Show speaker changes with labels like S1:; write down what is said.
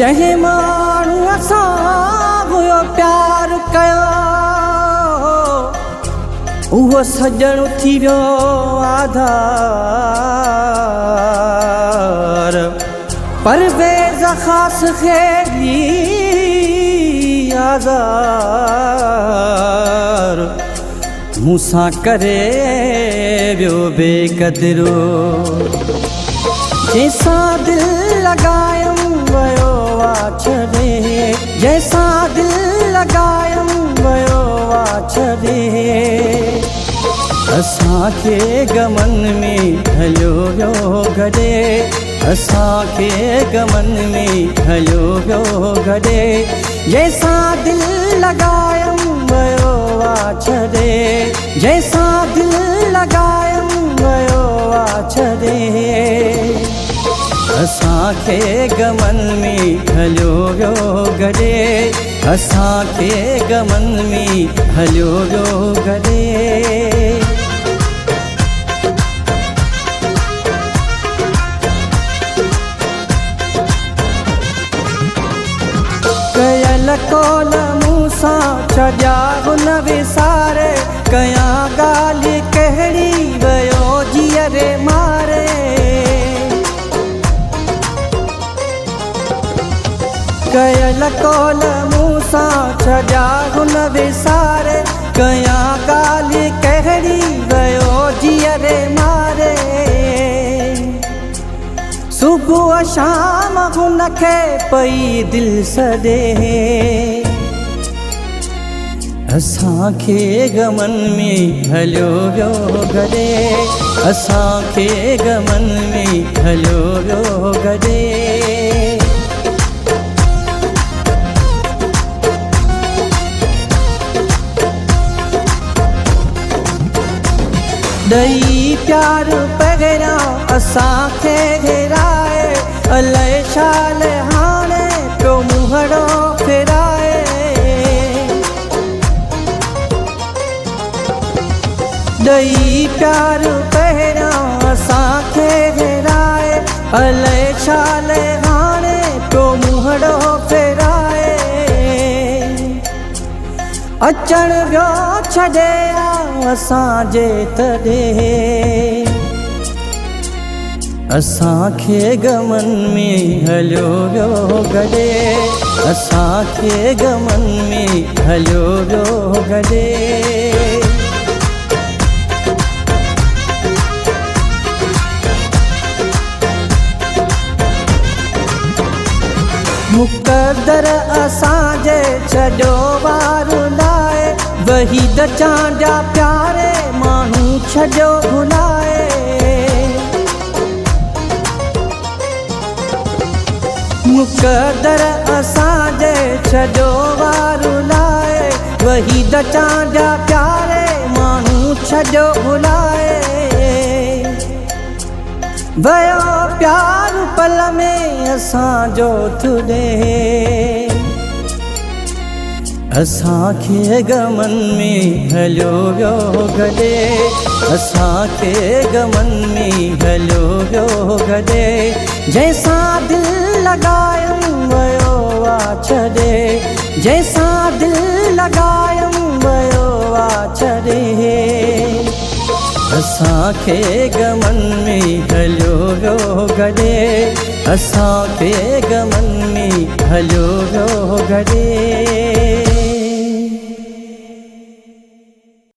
S1: जंहिं माण्हू असां हुयो प्यार कयो उहो सजण थी वियो आधार। परवेज़ ख़ास खे आज़ार मूंसां करे वियो बेक़दरो। जंहिंसां दिल लॻायम वियो आहे छॾे, जंहिंसां दिल लॻायम वियो आहे छॾे। असांखे गमन में हलियो वियो गॾे, असांखे गमन में हलियो वियो गॾे। जंहिंसां दिल लॻायम वियो आहे छॾे, जंहिंसां दिल लॻायम वियो आहे छॾे। असांखे गमन में हलियो वियो गॾे, असांखे गमन में हलियो वियो गॾे। कयल कौल मूंसां छॾिया हुन विसारे, कयां ॻाल्हि कहिड़ी वियो जीअरे मारे। कयल कौल मूंसां छॾिया हुन विसारे, कयां ॻाल्हि कहिड़ी वियो जीअरे मारे। सुबुह शाम हुनखे पई दिल सॾे, असांखे गमन में हलियो वियो गॾे, असांखे गमन में हलियो वियो गॾे। ॾई प्यार पहिरियां असांखे हेराए, अलाए शाल हाणे पियो मुंहड़ो फेराए। ॾई प्यार पहिरियां असांखे हेराए, अलाए शाल हाणे पियो मुंहड़ो फेराए। अचण वियो छॾे असांजे तॾे, असांखे गमन में हलियो वियो गॾे, असांखे गमन में हलियो वियो गॾे। मुक़दर असांजे छॾियो वार लाइ, वहीद चांडिया प्यारे माण्हू छॾियो भुलाए। मुक़दर असांजे छॾियो वार लाइ, वहीद चांडिया प्यारे माण्हू छॾियो भुलाए। वयो प्यार पल में असांजो थुॾे, असांखे गमन में हलियो वियो गॾे, असांखे गमन में हलियो वियो गॾे। जंहिंसां दिल लॻायम वियो आहे छॾे, जंहिंसां दिल लॻायम वियो आहे छॾे। असांखे गमन में हलियो वियो गॾे, असांखे गमन में हलियो वियो गॾे।